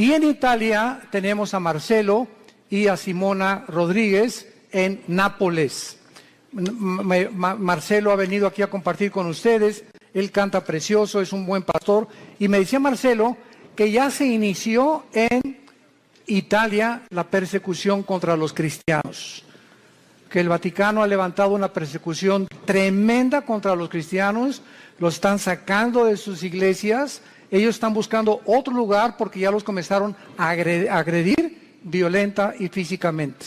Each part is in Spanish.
Y en Italia tenemos a Marcelo y a Simona Rodríguez en Nápoles. Marcelo ha venido aquí a compartir con ustedes. Él canta precioso, es un buen pastor. Y me decía Marcelo que ya se inició en Italia la persecución contra los cristianos. Que el Vaticano ha levantado una persecución tremenda contra los cristianos. Los están sacando de sus iglesias. Ellos están buscando otro lugar porque ya los comenzaron a agredir violenta y físicamente.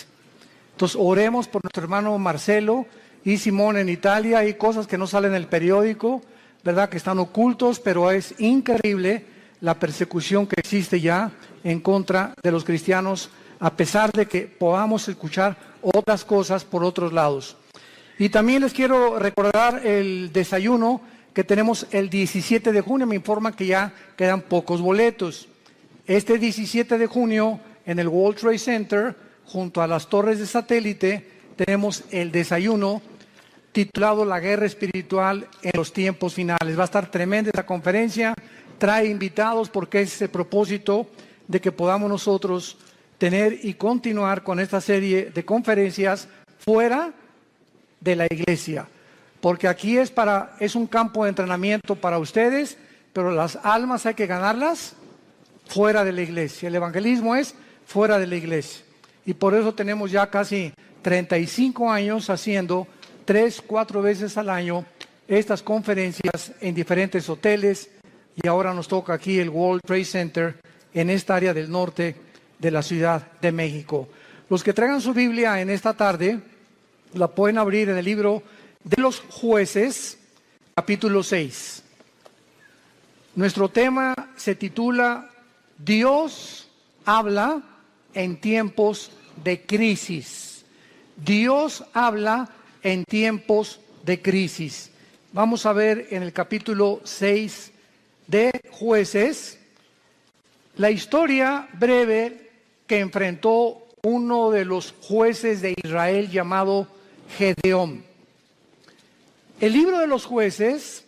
Entonces oremos por nuestro hermano Marcelo y Simón en Italia. Hay cosas que no salen en el periódico, ¿verdad? Que están ocultos, pero es increíble la persecución que existe ya en contra de los cristianos, a pesar de que podamos escuchar otras cosas por otros lados. Y también les quiero recordar el desayuno que tenemos el 17 de junio. Me informan que ya quedan pocos boletos. Este 17 de junio en el World Trade Center, junto a las torres de satélite, tenemos el desayuno titulado La Guerra Espiritual en los Tiempos Finales. Va a estar tremenda esta conferencia, trae invitados porque es el propósito de que podamos nosotros tener y continuar con esta serie de conferencias fuera de la iglesia. Porque aquí es un campo de entrenamiento para ustedes, pero las almas hay que ganarlas fuera de la iglesia. El evangelismo es fuera de la iglesia. Y por eso tenemos ya casi 35 años haciendo 3-4 veces al año estas conferencias en diferentes hoteles. Y ahora nos toca aquí el World Trade Center en esta área del norte de la Ciudad de México. Los que traigan su Biblia en esta tarde, la pueden abrir en el libro de los Jueces, capítulo 6. Nuestro tema se titula Dios habla en tiempos de crisis. Dios habla en tiempos de crisis. Vamos a ver en el capítulo 6 de Jueces la historia breve que enfrentó uno de los jueces de Israel llamado Gedeón. El libro de los Jueces,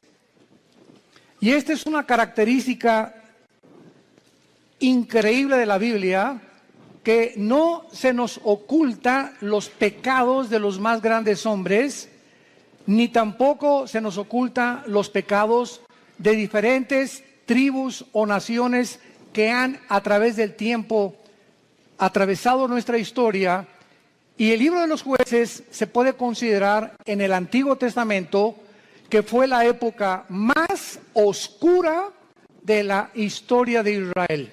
y esta es una característica increíble de la Biblia, que no se nos oculta los pecados de los más grandes hombres, ni tampoco se nos oculta los pecados de diferentes tribus o naciones que han a través del tiempo atravesado nuestra historia. Y el libro de los Jueces se puede considerar en el Antiguo Testamento que fue la época más oscura de la historia de Israel,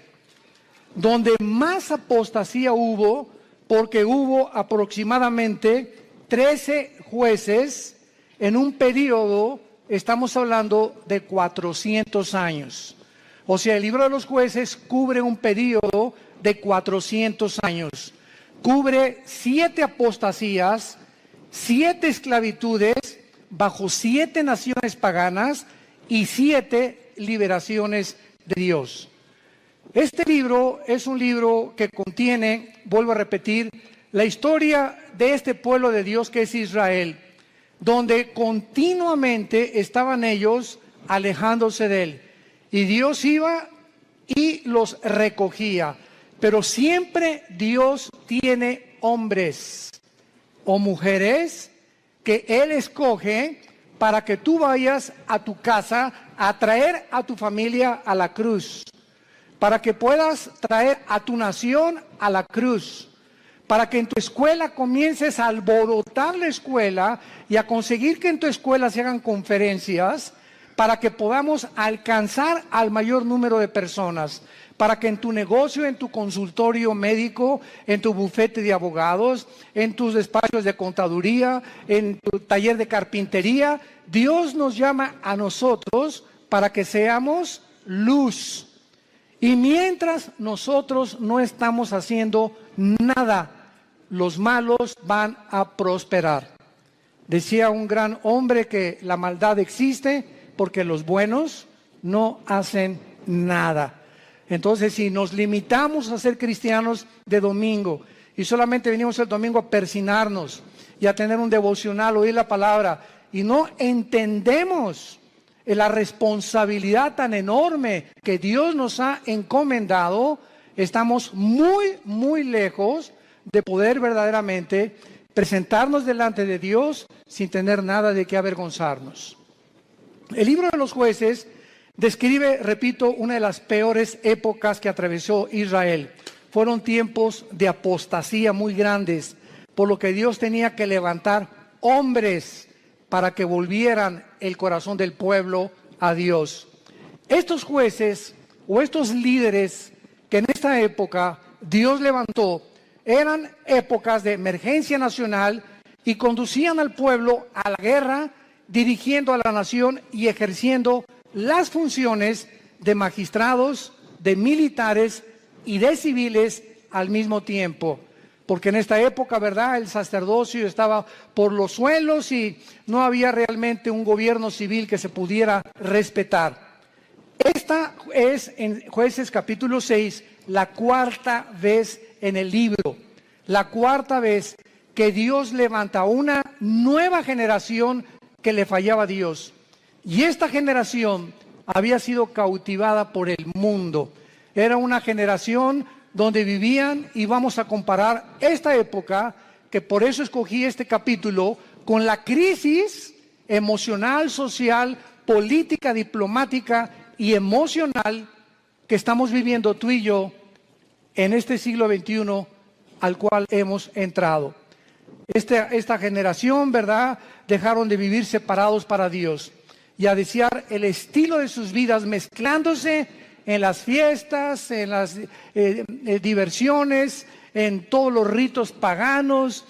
donde más apostasía hubo, porque hubo aproximadamente 13 jueces en un periodo, estamos hablando de 400 años. O sea, el libro de los Jueces cubre un periodo de 400 años. Cubre 7 apostasías, 7 esclavitudes bajo 7 naciones paganas y 7 liberaciones de Dios. Este libro es un libro que contiene, vuelvo a repetir, la historia de este pueblo de Dios que es Israel, donde continuamente estaban ellos alejándose de Él. Y Dios iba y los recogía. Pero siempre Dios tiene hombres o mujeres que Él escoge para que tú vayas a tu casa a traer a tu familia a la cruz, para que puedas traer a tu nación a la cruz, para que en tu escuela comiences a alborotar la escuela y a conseguir que en tu escuela se hagan conferencias, para que podamos alcanzar al mayor número de personas, para que en tu negocio, en tu consultorio médico, en tu bufete de abogados, en tus despachos de contaduría, en tu taller de carpintería, Dios nos llama a nosotros para que seamos luz. Y mientras nosotros no estamos haciendo nada, los malos van a prosperar. Decía un gran hombre que la maldad existe porque los buenos no hacen nada. Entonces, si nos limitamos a ser cristianos de domingo y solamente venimos el domingo a persinarnos y a tener un devocional, oír la palabra, y no entendemos la responsabilidad tan enorme que Dios nos ha encomendado, estamos muy, muy lejos de poder verdaderamente presentarnos delante de Dios sin tener nada de qué avergonzarnos. El libro de los Jueces describe, repito, una de las peores épocas que atravesó Israel. Fueron tiempos de apostasía muy grandes, por lo que Dios tenía que levantar hombres para que volvieran el corazón del pueblo a Dios. Estos jueces o estos líderes que en esta época Dios levantó, eran épocas de emergencia nacional y conducían al pueblo a la guerra, dirigiendo a la nación y ejerciendo las funciones de magistrados, de militares y de civiles al mismo tiempo. Porque en esta época, ¿verdad?, el sacerdocio estaba por los suelos y no había realmente un gobierno civil que se pudiera respetar. Esta es, en Jueces capítulo 6, la cuarta vez en el libro, la cuarta vez que Dios levanta una nueva generación que le fallaba a Dios. Y esta generación había sido cautivada por el mundo. Era una generación donde vivían, y vamos a comparar esta época, que por eso escogí este capítulo, con la crisis emocional, social, política, diplomática y emocional que estamos viviendo tú y yo en este siglo XXI al cual hemos entrado. Esta generación, ¿verdad?, dejaron de vivir separados para Dios y a desear el estilo de sus vidas mezclándose en las fiestas, en las diversiones, en todos los ritos paganos,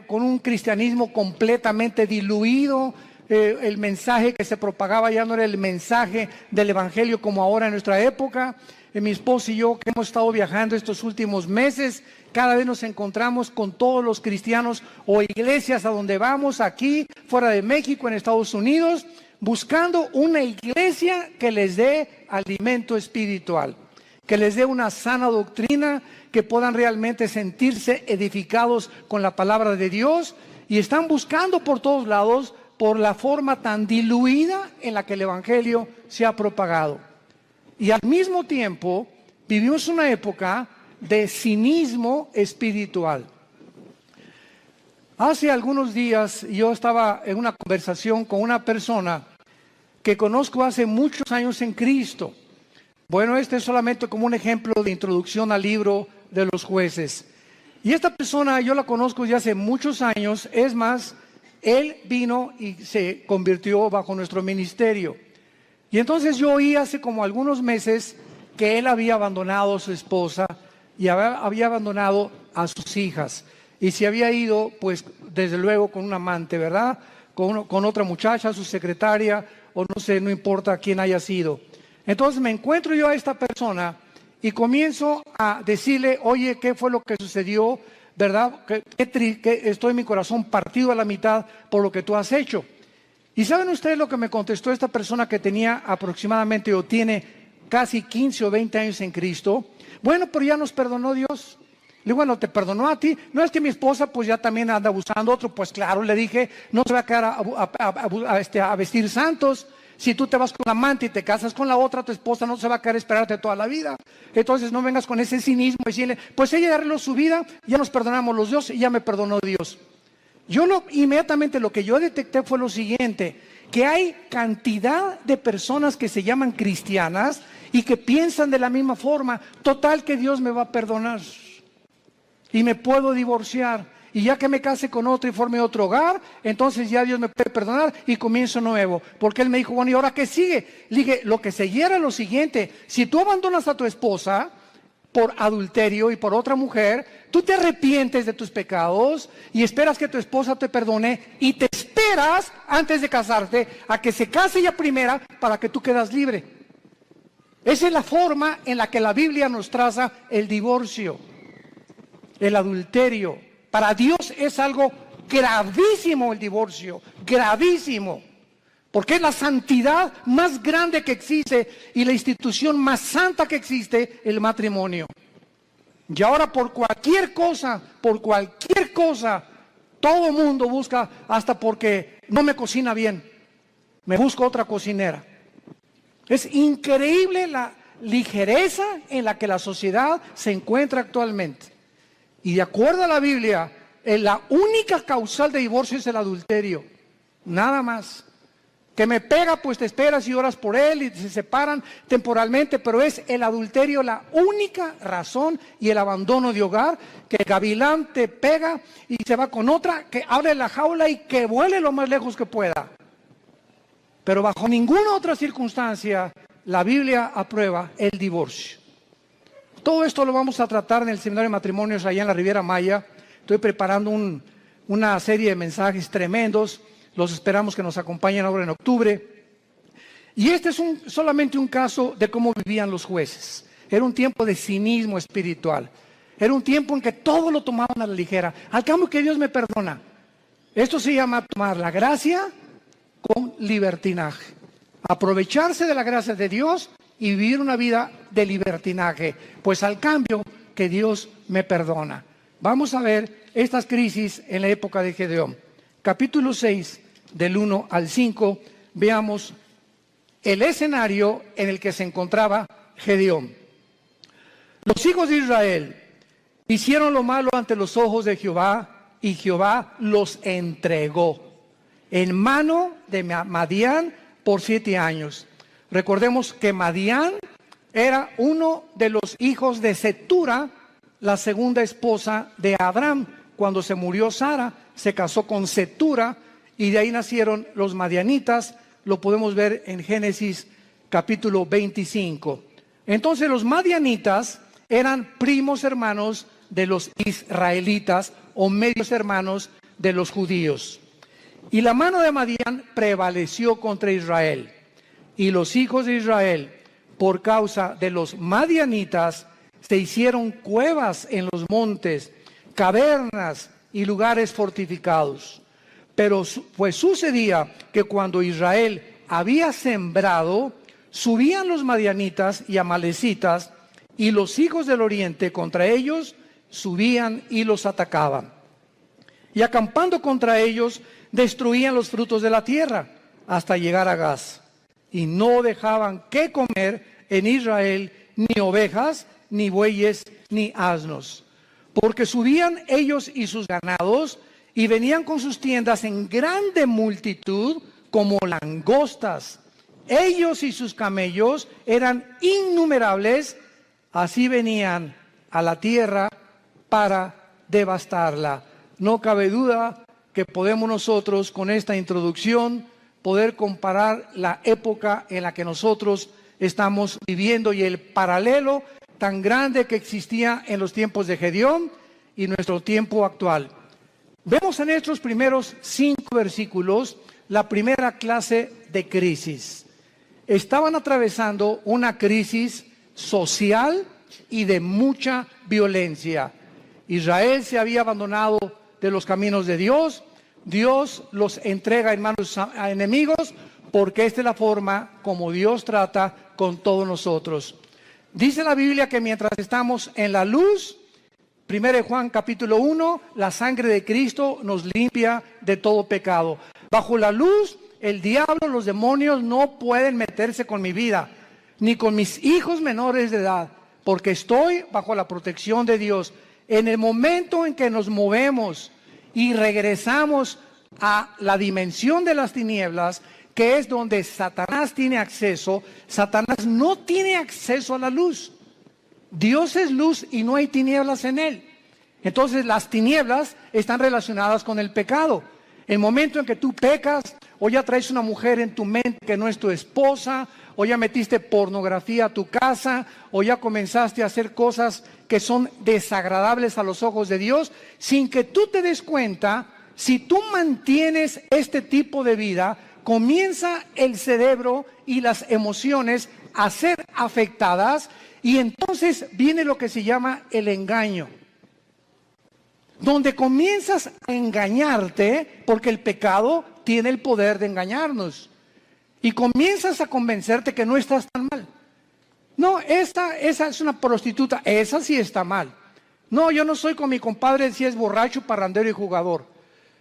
con un cristianismo completamente diluido. El mensaje que se propagaba ya no era el mensaje del evangelio como ahora en nuestra época. Mi esposo y yo, que hemos estado viajando estos últimos meses, cada vez nos encontramos con todos los cristianos o iglesias a donde vamos, aquí, fuera de México, en Estados Unidos, buscando una iglesia que les dé alimento espiritual, que les dé una sana doctrina, que puedan realmente sentirse edificados con la palabra de Dios, y están buscando por todos lados por la forma tan diluida en la que el evangelio se ha propagado. Y al mismo tiempo vivimos una época de cinismo espiritual. Hace algunos días yo estaba en una conversación con una persona que conozco hace muchos años en Cristo. Bueno, este es solamente como un ejemplo de introducción al libro de los Jueces. Y esta persona yo la conozco ya hace muchos años. Es más, él vino y se convirtió bajo nuestro ministerio. Y entonces yo oí hace como algunos meses que él había abandonado a su esposa y había abandonado a sus hijas. Y se había ido, pues, desde luego con un amante, ¿verdad? Con otra muchacha, su secretaria, o no sé, no importa quién haya sido. Entonces me encuentro yo a esta persona y comienzo a decirle, oye, ¿qué fue lo que sucedió? ¿Verdad? Que estoy en mi corazón partido a la mitad por lo que tú has hecho. ¿Y saben ustedes lo que me contestó esta persona que tenía aproximadamente o tiene casi 15 o 20 años en Cristo? Bueno, pero ya nos perdonó Dios. Le digo, bueno, ¿te perdonó a ti? No, es que mi esposa pues ya también anda abusando otro. Pues claro, le dije, no se va a quedar a vestir santos. Si tú te vas con la amante y te casas con la otra, tu esposa no se va a quedar a esperarte toda la vida. Entonces no vengas con ese cinismo y decirle, pues ella arregló su vida, ya nos perdonamos los dos y ya me perdonó Dios. Inmediatamente lo que yo detecté fue lo siguiente, que hay cantidad de personas que se llaman cristianas y que piensan de la misma forma, total que Dios me va a perdonar y me puedo divorciar, y ya que me case con otro y forme otro hogar, entonces ya Dios me puede perdonar y comienzo nuevo. Porque él me dijo, bueno, ¿y ahora qué sigue? Le dije, lo que seguía era lo siguiente, si tú abandonas a tu esposa por adulterio y por otra mujer, tú te arrepientes de tus pecados y esperas que tu esposa te perdone y te esperas antes de casarte a que se case ella primera para que tú quedas libre. Esa es la forma en la que la Biblia nos traza el divorcio, el adulterio. Para Dios es algo gravísimo el divorcio, gravísimo. Porque es la santidad más grande que existe y la institución más santa que existe, el matrimonio. Y ahora por cualquier cosa, todo el mundo busca, hasta porque no me cocina bien, me busco otra cocinera. Es increíble ligereza en la que la sociedad se encuentra actualmente. Y de acuerdo a la Biblia, la única causal de divorcio es el adulterio. Nada más. Que me pega, pues te esperas y oras por él y se separan temporalmente, pero es el adulterio la única razón, y el abandono de hogar, que el gavilán te pega y se va con otra, que abre la jaula y que vuele lo más lejos que pueda. Pero bajo ninguna otra circunstancia la Biblia aprueba el divorcio. Todo esto lo vamos a tratar en el seminario de matrimonios allá en la Riviera Maya. Estoy preparando una serie de mensajes tremendos. Los esperamos que nos acompañen ahora en octubre. Y este es solamente un caso de cómo vivían los jueces. Era un tiempo de cinismo espiritual. Era un tiempo en que todo lo tomaban a la ligera. Al cambio que Dios me perdona. Esto se llama tomar la gracia con libertinaje. Aprovecharse de la gracia de Dios y vivir una vida de libertinaje. Pues al cambio que Dios me perdona. Vamos a ver estas crisis en la época de Gedeón. Capítulo 6, del 1 al 5, veamos el escenario en el que se encontraba Gedeón. Los hijos de Israel hicieron lo malo ante los ojos de Jehová, y Jehová los entregó en mano de Madián por 7 años. Recordemos que Madián era uno de los hijos de Cetura, la segunda esposa de Abraham. Cuando se murió Sara, se casó con Cetura y de ahí nacieron los madianitas. Lo podemos ver en Génesis capítulo 25. Entonces los madianitas eran primos hermanos de los israelitas o medios hermanos de los judíos. Y la mano de Madián prevaleció contra Israel. Y los hijos de Israel, por causa de los madianitas, se hicieron cuevas en los montes, cavernas y lugares fortificados. Pero pues sucedía que cuando Israel había sembrado, subían los madianitas y amalecitas, y los hijos del oriente contra ellos subían y los atacaban. Y acampando contra ellos, destruían los frutos de la tierra hasta llegar a Gaz. Y no dejaban que comer en Israel ni ovejas, ni bueyes, ni asnos. Porque subían ellos y sus ganados, y venían con sus tiendas en grande multitud, como langostas. Ellos y sus camellos eran innumerables, así venían a la tierra para devastarla. No cabe duda que podemos nosotros, con esta introducción, poder comparar la época en la que nosotros estamos viviendo y el paralelo tan grande que existía en los tiempos de Gedeón y nuestro tiempo actual. Vemos en estos primeros 5 versículos la primera clase de crisis. Estaban atravesando una crisis social y de mucha violencia. Israel se había abandonado de los caminos de Dios. Dios los entrega en manos a enemigos, porque esta es la forma como Dios trata con todos nosotros. Dice la Biblia que mientras estamos en la luz, 1 Juan capítulo 1, la sangre de Cristo nos limpia de todo pecado. Bajo la luz, el diablo, los demonios no pueden meterse con mi vida, ni con mis hijos menores de edad, porque estoy bajo la protección de Dios. En el momento en que nos movemos y regresamos a la dimensión de las tinieblas, que es donde Satanás tiene acceso, Satanás no tiene acceso a la luz. Dios es luz y no hay tinieblas en él. Entonces las tinieblas están relacionadas con el pecado. El momento en que tú pecas, o ya traes una mujer en tu mente que no es tu esposa, o ya metiste pornografía a tu casa, o ya comenzaste a hacer cosas que son desagradables a los ojos de Dios, sin que tú te des cuenta, si tú mantienes este tipo de vida, comienza el cerebro y las emociones a ser afectadas, y entonces viene lo que se llama el engaño, donde comienzas a engañarte, porque el pecado tiene el poder de engañarnos, y comienzas a convencerte que no estás tan mal. No, esa es una prostituta, esa sí está mal. No, yo no soy con mi compadre si es borracho, parrandero y jugador.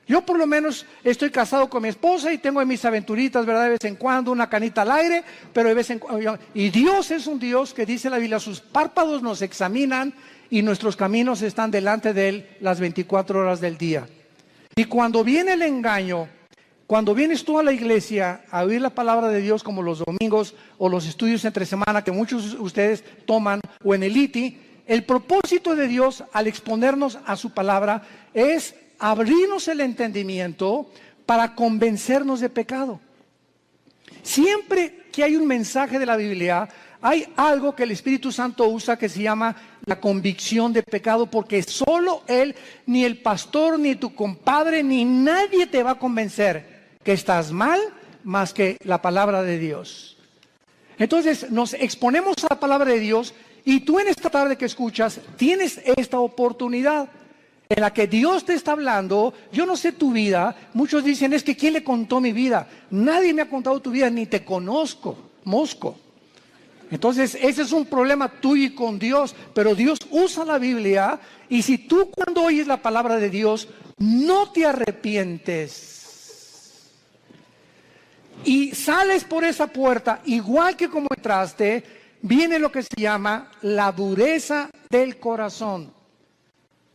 Yo por lo menos estoy casado con mi esposa y tengo mis aventuritas, ¿verdad? De vez en cuando, una canita al aire, pero de vez en cuando. Y Dios es un Dios que dice la Biblia, sus párpados nos examinan y nuestros caminos están delante de Él las 24 horas del día. Y cuando viene el engaño, cuando vienes tú a la iglesia a oír la palabra de Dios como los domingos o los estudios entre semana que muchos de ustedes toman o en el ITI, el propósito de Dios al exponernos a su palabra es abrirnos el entendimiento para convencernos de pecado. Siempre que hay un mensaje de la Biblia, hay algo que el Espíritu Santo usa que se llama la convicción de pecado, porque solo Él, ni el pastor, ni tu compadre, ni nadie te va a convencer que estás mal más que la palabra de Dios. Entonces nos exponemos a la palabra de Dios y tú en esta tarde que escuchas tienes esta oportunidad en la que Dios te está hablando. Yo no sé tu vida. Muchos dicen, es que ¿quién le contó mi vida? Nadie me ha contado tu vida, ni te conozco, mosco. Entonces ese es un problema tuyo y con Dios, pero Dios usa la Biblia y si tú cuando oyes la palabra de Dios no te arrepientes y sales por esa puerta igual que como entraste, viene lo que se llama la dureza del corazón,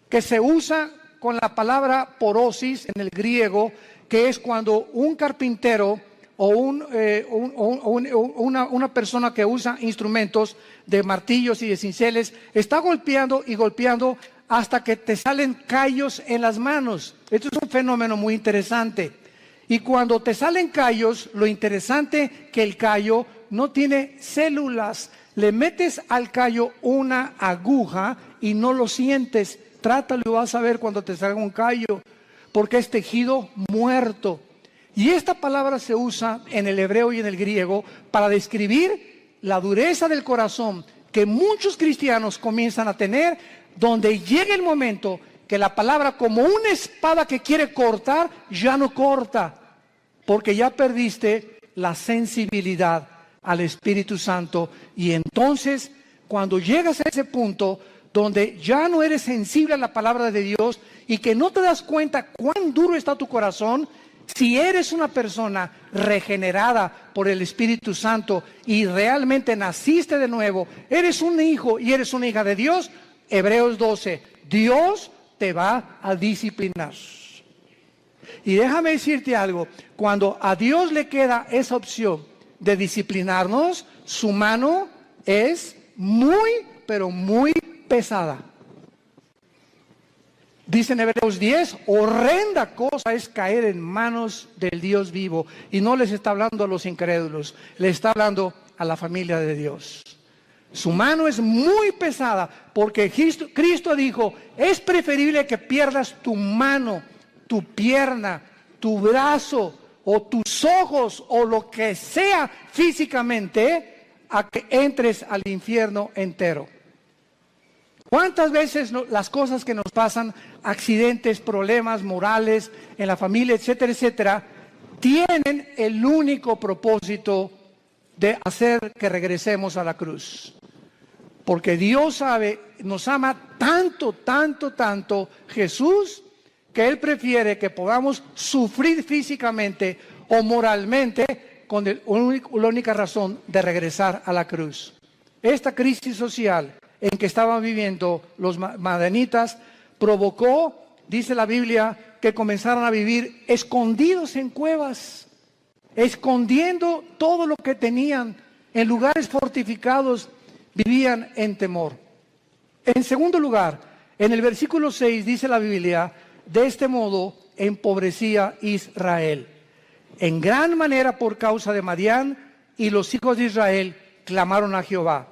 que se usa con la palabra porosis en el griego, que es cuando un carpintero o una persona que usa instrumentos de martillos y de cinceles está golpeando y golpeando hasta que te salen callos en las manos. Esto es un fenómeno muy interesante. Y cuando te salen callos, lo interesante que el callo no tiene células. Le metes al callo una aguja y no lo sientes. Trátalo y vas a ver cuando te salga un callo, porque es tejido muerto. Y esta palabra se usa en el hebreo y en el griego para describir la dureza del corazón que muchos cristianos comienzan a tener, donde llega el momento que la palabra, como una espada que quiere cortar, ya no corta, porque ya perdiste la sensibilidad al Espíritu Santo. Y entonces, cuando llegas a ese punto donde ya no eres sensible a la palabra de Dios y que no te das cuenta cuán duro está tu corazón, si eres una persona regenerada por el Espíritu Santo y realmente naciste de nuevo, eres un hijo y eres una hija de Dios, Hebreos 12, Dios te va a disciplinar. Y déjame decirte algo, cuando a Dios le queda esa opción de disciplinarnos, su mano es muy, pero muy pesada. Dice en Hebreos 10, horrenda cosa es caer en manos del Dios vivo. Y no les está hablando a los incrédulos, le está hablando a la familia de Dios. Su mano es muy pesada porque Cristo dijo, es preferible que pierdas tu mano, tu pierna, tu brazo o tus ojos o lo que sea físicamente a que entres al infierno entero. ¿Cuántas veces las cosas que nos pasan, accidentes, problemas morales en la familia, etcétera, etcétera, tienen el único propósito de hacer que regresemos a la cruz? Porque Dios sabe, nos ama tanto, tanto, tanto Jesús, que Él prefiere que podamos sufrir físicamente o moralmente con la única razón de regresar a la cruz. Esta crisis social en que estaban viviendo los madianitas provocó, dice la Biblia, que comenzaron a vivir escondidos en cuevas, escondiendo todo lo que tenían en lugares fortificados, vivían en temor. En segundo lugar, en el versículo 6 dice la Biblia, de este modo empobrecía Israel en gran manera por causa de Madián, y los hijos de Israel clamaron a Jehová.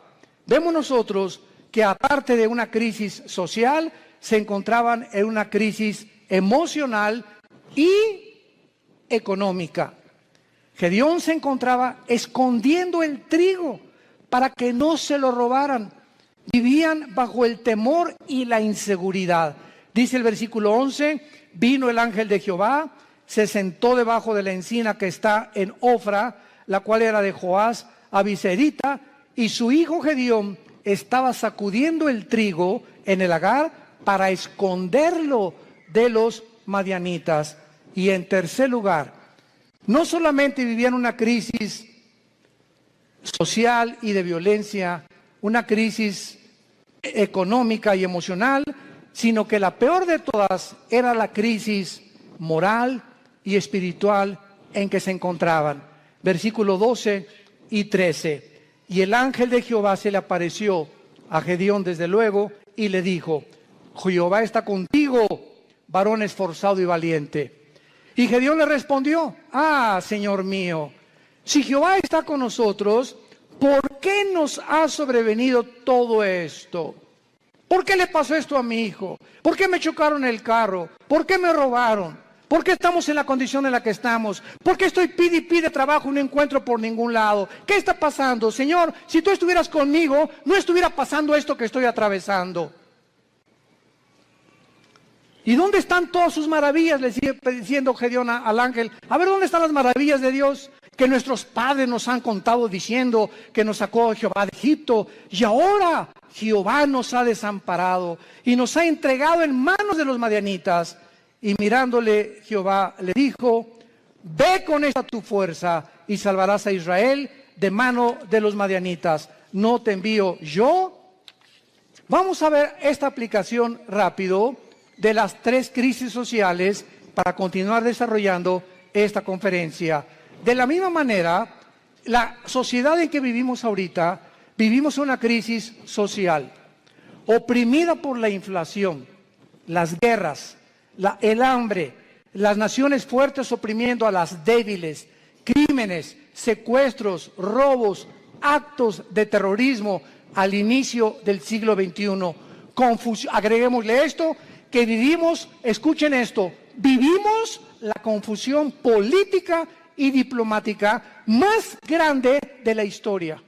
Vemos nosotros que aparte de una crisis social, se encontraban en una crisis emocional y económica. Gedeón se encontraba escondiendo el trigo para que no se lo robaran. Vivían bajo el temor y la inseguridad. Dice el versículo 11, vino el ángel de Jehová, se sentó debajo de la encina que está en Ofra, la cual era de Joás Abiserita, y su hijo Gedeón estaba sacudiendo el trigo en el lagar para esconderlo de los madianitas. Y en tercer lugar, no solamente vivían una crisis social y de violencia, una crisis económica y emocional, sino que la peor de todas era la crisis moral y espiritual en que se encontraban. Versículos 12 y 13. Y el ángel de Jehová se le apareció a Gedeón desde luego y le dijo: Jehová está contigo, varón esforzado y valiente. Y Gedeón le respondió: Señor mío, si Jehová está con nosotros, ¿por qué nos ha sobrevenido todo esto? ¿Por qué le pasó esto a mi hijo? ¿Por qué me chocaron el carro? ¿Por qué me robaron? ¿Por qué estamos en la condición en la que estamos? ¿Por qué estoy pide y pide trabajo y no encuentro por ningún lado? ¿Qué está pasando? Señor, si tú estuvieras conmigo, no estuviera pasando esto que estoy atravesando. ¿Y dónde están todas sus maravillas? Le sigue diciendo Gedeón al ángel. A ver, ¿dónde están las maravillas de Dios que nuestros padres nos han contado diciendo que nos sacó Jehová de Egipto? Y ahora Jehová nos ha desamparado y nos ha entregado en manos de los madianitas. Y mirándole Jehová le dijo: ve con esta tu fuerza y salvarás a Israel de mano de los madianitas. ¿No te envío yo? Vamos a ver esta aplicación rápido de las tres crisis sociales para continuar desarrollando esta conferencia. De la misma manera, la sociedad en que vivimos ahorita, vivimos una crisis social, oprimida por la inflación, las guerras, el hambre, las naciones fuertes oprimiendo a las débiles, crímenes, secuestros, robos, actos de terrorismo al inicio del siglo XXI. Agreguémosle esto, que vivimos, escuchen esto, vivimos la confusión política y diplomática más grande de la historia.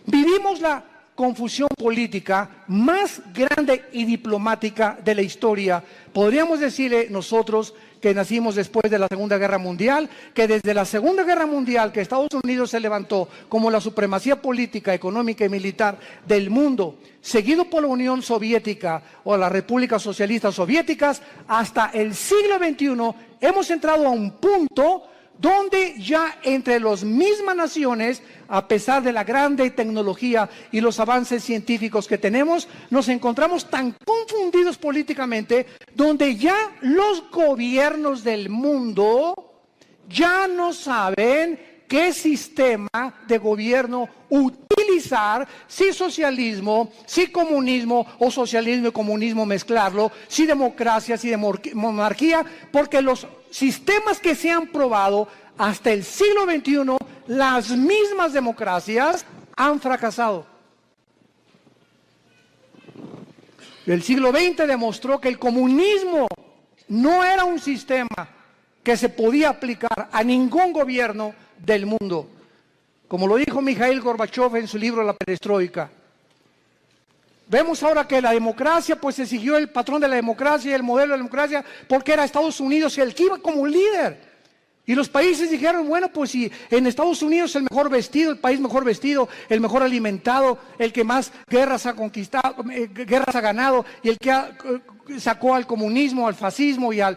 Vivimos la confusión política más grande y diplomática de la historia. Podríamos decirle nosotros que nacimos después de la Segunda Guerra Mundial, que desde la Segunda Guerra Mundial que Estados Unidos se levantó como la supremacía política, económica y militar del mundo, seguido por la Unión Soviética o las repúblicas socialistas soviéticas, hasta el siglo XXI hemos entrado a un punto donde ya entre las mismas naciones, a pesar de la grande tecnología y los avances científicos que tenemos, nos encontramos tan confundidos políticamente, donde ya los gobiernos del mundo ya no saben qué sistema de gobierno utilizar, si socialismo, si comunismo o socialismo y comunismo mezclarlo, si democracia, si monarquía, porque los sistemas que se han probado hasta el siglo XXI, las mismas democracias han fracasado. El siglo XX demostró que el comunismo no era un sistema que se podía aplicar a ningún gobierno del mundo, como lo dijo Mikhail Gorbachev en su libro La Perestroika. Vemos ahora que la democracia, pues se siguió el patrón de la democracia y el modelo de la democracia, porque era Estados Unidos el que iba como líder. Y los países dijeron, bueno, pues si en Estados Unidos el mejor vestido, el país mejor vestido, el mejor alimentado, el que más guerras ha conquistado, guerras ha ganado, y el que sacó al comunismo, al fascismo y al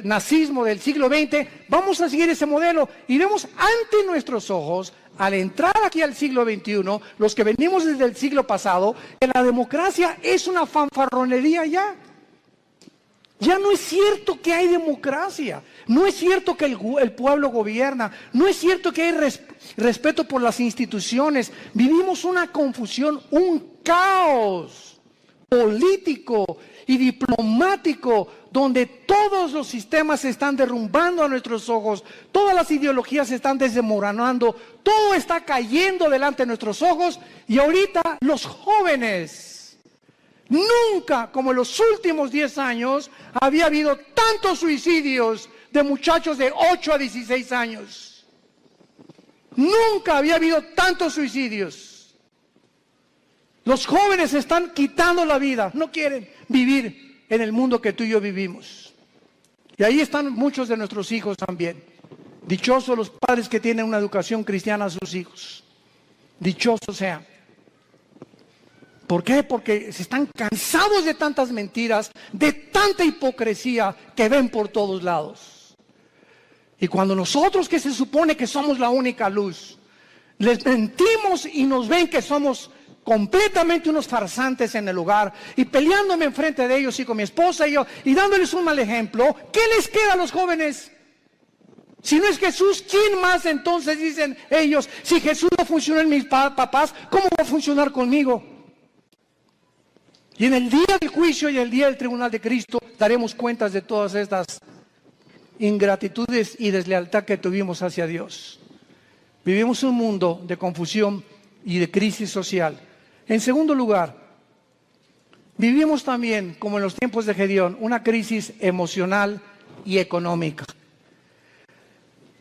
nazismo del siglo XX, vamos a seguir ese modelo. Y vemos ante nuestros ojos, al entrar aquí al siglo XXI, los que venimos desde el siglo pasado, que la democracia es una fanfarronería ya. Ya no es cierto que hay democracia, no es cierto que el pueblo gobierna, no es cierto que hay respeto por las instituciones. Vivimos una confusión, un caos político y diplomático, donde todos los sistemas se están derrumbando a nuestros ojos, todas las ideologías se están desmoronando, todo está cayendo delante de nuestros ojos, y ahorita los jóvenes, nunca, como en los últimos 10 años, había habido tantos suicidios de muchachos de 8 a 16 años. Nunca había habido tantos suicidios. Los jóvenes están quitando la vida, no quieren vivir en el mundo que tú y yo vivimos. Y ahí están muchos de nuestros hijos también. Dichosos los padres que tienen una educación cristiana a sus hijos. Dichosos sean. ¿Por qué? Porque se están cansados de tantas mentiras, de tanta hipocresía que ven por todos lados. Y cuando nosotros, que se supone que somos la única luz, les mentimos y nos ven que somos completamente unos farsantes en el lugar, y peleándome enfrente de ellos y con mi esposa y yo, y dándoles un mal ejemplo, ¿qué les queda a los jóvenes? Si no es Jesús, ¿quién más entonces? Dicen ellos, si Jesús no funcionó en mis papás, ¿cómo va a funcionar conmigo? Y en el día del juicio y el día del tribunal de Cristo daremos cuentas de todas estas ingratitudes y deslealtad que tuvimos hacia Dios. Vivimos un mundo de confusión y de crisis social. En segundo lugar, vivimos también, como en los tiempos de Gedeón, una crisis emocional y económica.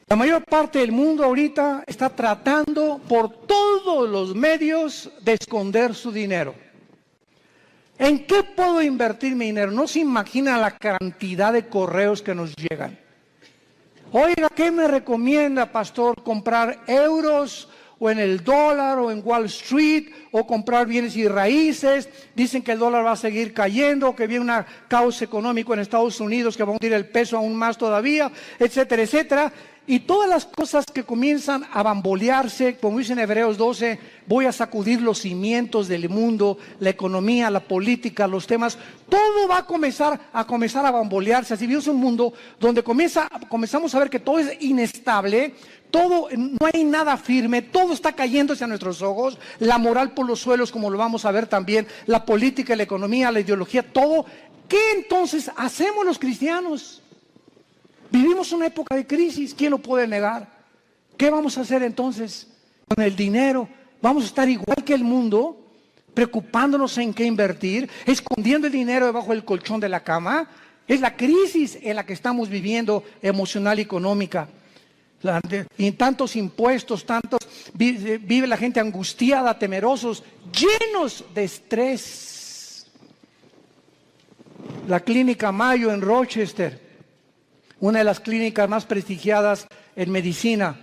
La mayor parte del mundo ahorita está tratando por todos los medios de esconder su dinero. ¿En qué puedo invertir mi dinero? No se imagina la cantidad de correos que nos llegan. Oiga, ¿qué me recomienda, pastor? ¿Comprar euros o en el dólar o en Wall Street o comprar bienes y raíces? Dicen que el dólar va a seguir cayendo, que viene un caos económico en Estados Unidos que va a hundir el peso aún más todavía, etcétera, etcétera. Y todas las cosas que comienzan a bambolearse, como dice en Hebreos 12, voy a sacudir los cimientos del mundo, la economía, la política, los temas, todo va a comenzar a bambolearse. Así vivimos un mundo donde comenzamos a ver que todo es inestable, todo, no hay nada firme, todo está cayéndose a nuestros ojos, la moral por los suelos, como lo vamos a ver también, la política, la economía, la ideología, todo. ¿Qué entonces hacemos los cristianos? Vivimos una época de crisis, ¿quién lo puede negar? ¿Qué vamos a hacer entonces con el dinero? ¿Vamos a estar igual que el mundo, preocupándonos en qué invertir, escondiendo el dinero debajo del colchón de la cama? Es la crisis en la que estamos viviendo, emocional y económica. Y tantos impuestos, vive la gente angustiada, temerosos, llenos de estrés. La clínica Mayo en Rochester, una de las clínicas más prestigiadas en medicina,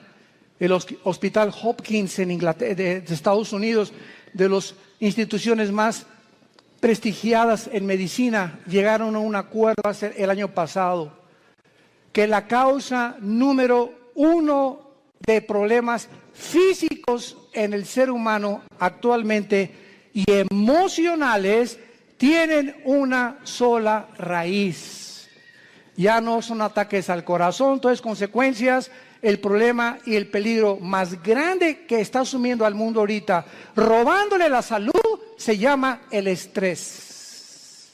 el Hospital Hopkins en Inglaterra, de Estados Unidos, de las instituciones más prestigiadas en medicina, llegaron a un acuerdo el año pasado, que la causa número 1 de problemas físicos en el ser humano actualmente y emocionales tienen una sola raíz. Ya no son ataques al corazón, entonces consecuencias, el problema y el peligro más grande que está asumiendo al mundo ahorita, robándole la salud, se llama el estrés.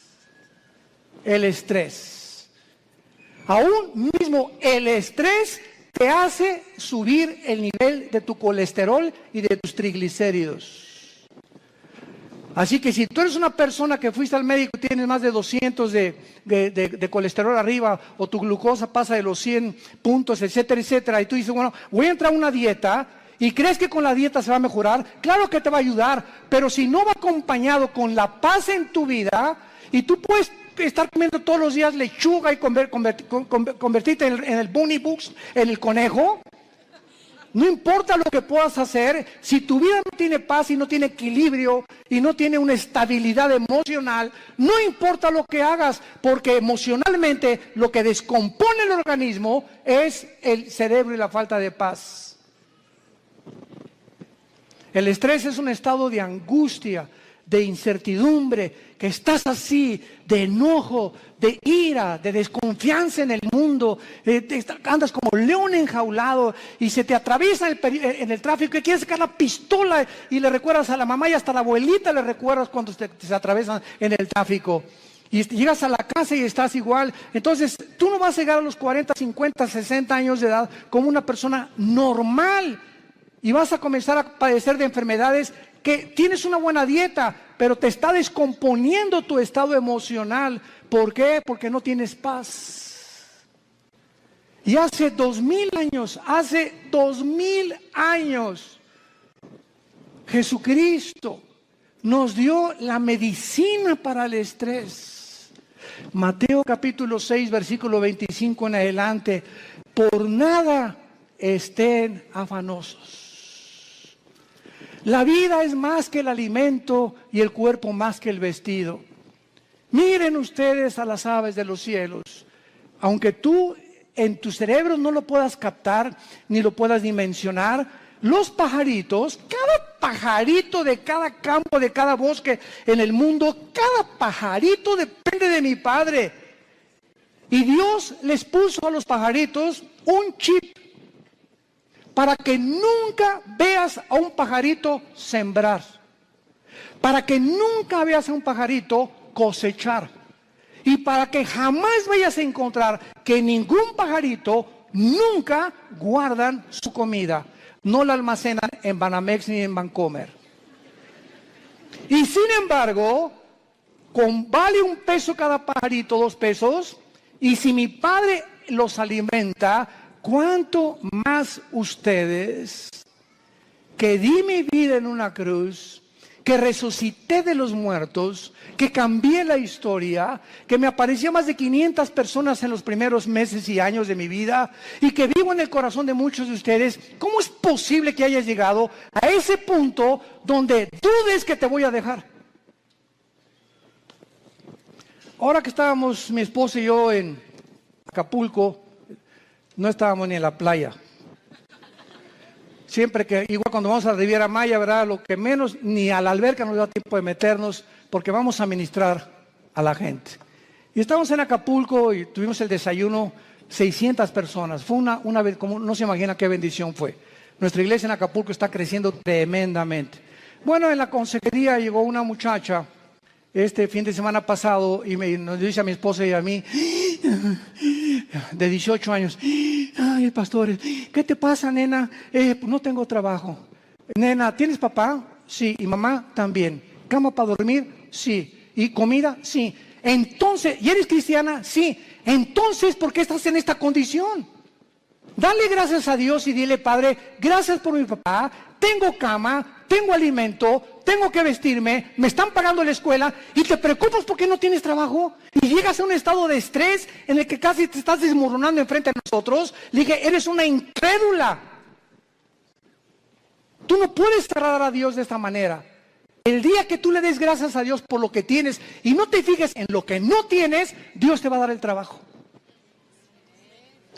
El estrés. Aún mismo el estrés te hace subir el nivel de tu colesterol y de tus triglicéridos. Así que si tú eres una persona que fuiste al médico y tienes más de 200 de colesterol arriba, o tu glucosa pasa de los 100 puntos, etcétera, etcétera, y tú dices, bueno, voy a entrar a una dieta, y crees que con la dieta se va a mejorar, claro que te va a ayudar, pero si no va acompañado con la paz en tu vida, y tú puedes estar comiendo todos los días lechuga y convertirte en el bunny bugs, en el conejo. No importa lo que puedas hacer, si tu vida no tiene paz y no tiene equilibrio y no tiene una estabilidad emocional, no importa lo que hagas, porque emocionalmente lo que descompone el organismo es el cerebro y la falta de paz. El estrés es un estado de angustia, de incertidumbre, que estás así, de enojo, de ira, de desconfianza en el mundo, andas como león enjaulado y se te atraviesa en el tráfico y quieres sacar la pistola y le recuerdas a la mamá y hasta a la abuelita le recuerdas cuando se atraviesan en el tráfico. Y llegas a la casa y estás igual. Entonces, tú no vas a llegar a los 40, 50, 60 años de edad como una persona normal y vas a comenzar a padecer de enfermedades que tienes una buena dieta, pero te está descomponiendo tu estado emocional. ¿Por qué? Porque no tienes paz. Y hace 2000 años, Jesucristo nos dio la medicina para el estrés. Mateo capítulo 6, versículo 25 en adelante. Por nada estén afanosos. La vida es más que el alimento y el cuerpo más que el vestido. Miren ustedes a las aves de los cielos. Aunque tú en tu cerebro no lo puedas captar ni lo puedas dimensionar, los pajaritos, cada pajarito de cada campo, de cada bosque en el mundo, cada pajarito depende de mi Padre. Y Dios les puso a los pajaritos un chip para que nunca veas a un pajarito sembrar, para que nunca veas a un pajarito cosechar, y para que jamás vayas a encontrar que ningún pajarito nunca guardan su comida, no la almacenan en Banamex ni en Bancomer. Y sin embargo, vale $1 cada pajarito, $2, y si mi Padre los alimenta, ¿cuánto más ustedes, que di mi vida en una cruz, que resucité de los muertos, que cambié la historia, que me apareció a más de 500 personas en los primeros meses y años de mi vida, y que vivo en el corazón de muchos de ustedes? ¿Cómo es posible que hayas llegado a ese punto donde dudes que te voy a dejar? Ahora que estábamos mi esposa y yo en Acapulco, no estábamos ni en la playa. Siempre que, igual cuando vamos a la Riviera Maya, ¿verdad? Lo que menos, ni a la alberca nos da tiempo de meternos, porque vamos a ministrar a la gente. Y estábamos en Acapulco y tuvimos el desayuno, 600 personas. Fue una vez, como no se imagina qué bendición fue. Nuestra iglesia en Acapulco está creciendo tremendamente. Bueno, en la consejería llegó una muchacha este fin de semana pasado y nos dice a mi esposa y a mí, de 18 años, ay, pastor, ¿qué te pasa, nena? No tengo trabajo. Nena, ¿tienes papá? Sí. ¿Y mamá? También. ¿Cama para dormir? Sí. ¿Y comida? Sí. Entonces, ¿y eres cristiana? Sí. Entonces, ¿por qué estás en esta condición? Dale gracias a Dios y dile, Padre, gracias por mi papá, tengo cama, tengo alimento, tengo que vestirme, me están pagando la escuela, y te preocupas porque no tienes trabajo, y llegas a un estado de estrés en el que casi te estás desmoronando enfrente de nosotros. Le dije, eres una incrédula. Tú no puedes agradar a Dios de esta manera. El día que tú le des gracias a Dios por lo que tienes y no te fijes en lo que no tienes, Dios te va a dar el trabajo.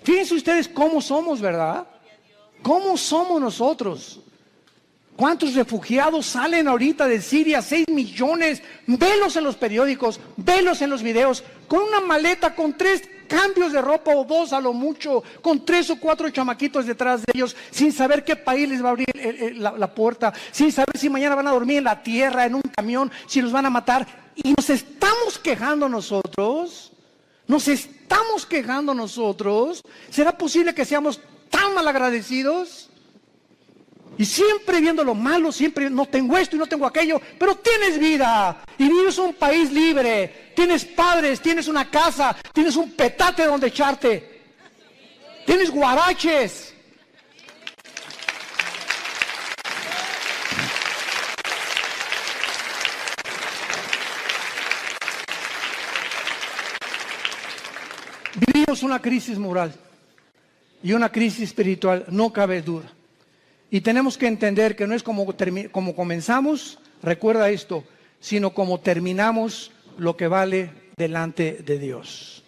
Fíjense ustedes cómo somos, ¿verdad? ¿Cómo somos nosotros? ¿Cuántos refugiados salen ahorita de Siria? 6 millones. Velos en los periódicos, velos en los videos, con una maleta, con 3 cambios de ropa o 2 a lo mucho, con 3 o 4 chamaquitos detrás de ellos, sin saber qué país les va a abrir la puerta, sin saber si mañana van a dormir en la tierra, en un camión, si los van a matar. Y nos estamos quejando nosotros. Nos estamos quejando nosotros. ¿Será posible que seamos tan malagradecidos? Y siempre viendo lo malo, siempre no tengo esto y no tengo aquello, pero tienes vida y vives en un país libre, tienes padres, tienes una casa, tienes un petate donde echarte, tienes guaraches. Vivimos una crisis moral y una crisis espiritual, no cabe duda. Y tenemos que entender que no es como comenzamos, recuerda esto, sino como terminamos lo que vale delante de Dios.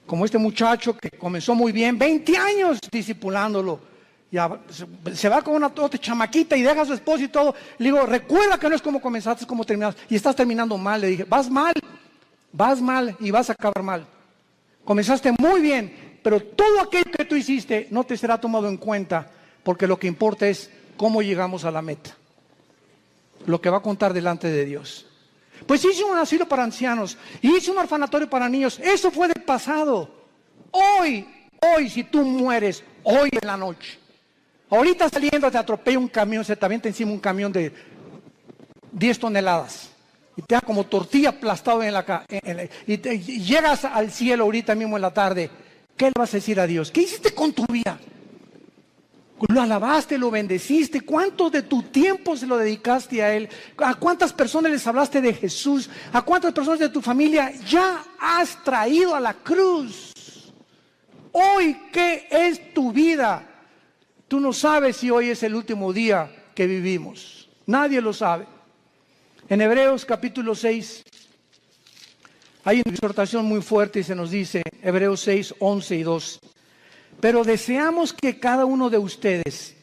Como este muchacho que comenzó muy bien, 20 años discipulándolo, ya se va con una otra chamaquita y deja a su esposo y todo. Le digo, recuerda que no es como comenzaste, es como terminaste. Y estás terminando mal. Le dije, vas mal y vas a acabar mal. Comenzaste muy bien, pero todo aquello que tú hiciste no te será tomado en cuenta, porque lo que importa es cómo llegamos a la meta, lo que va a contar delante de Dios. Pues hice un asilo para ancianos, hice un orfanatorio para niños, eso fue del pasado. Hoy, si tú mueres, hoy en la noche, ahorita saliendo te atropella un camión, se te avienta encima un camión de 10 toneladas. Y te da como tortilla aplastado y llegas al cielo ahorita mismo en la tarde. ¿Qué le vas a decir a Dios? ¿Qué hiciste con tu vida? Lo alabaste, lo bendeciste. ¿Cuánto de tu tiempo se lo dedicaste a Él? ¿A cuántas personas les hablaste de Jesús? ¿A cuántas personas de tu familia ya has traído a la cruz? Hoy, ¿qué es tu vida? Tú no sabes si hoy es el último día que vivimos. Nadie lo sabe. En Hebreos capítulo 6 hay una exhortación muy fuerte y se nos dice, Hebreos 6, 11 y 2. Pero deseamos que cada uno de ustedes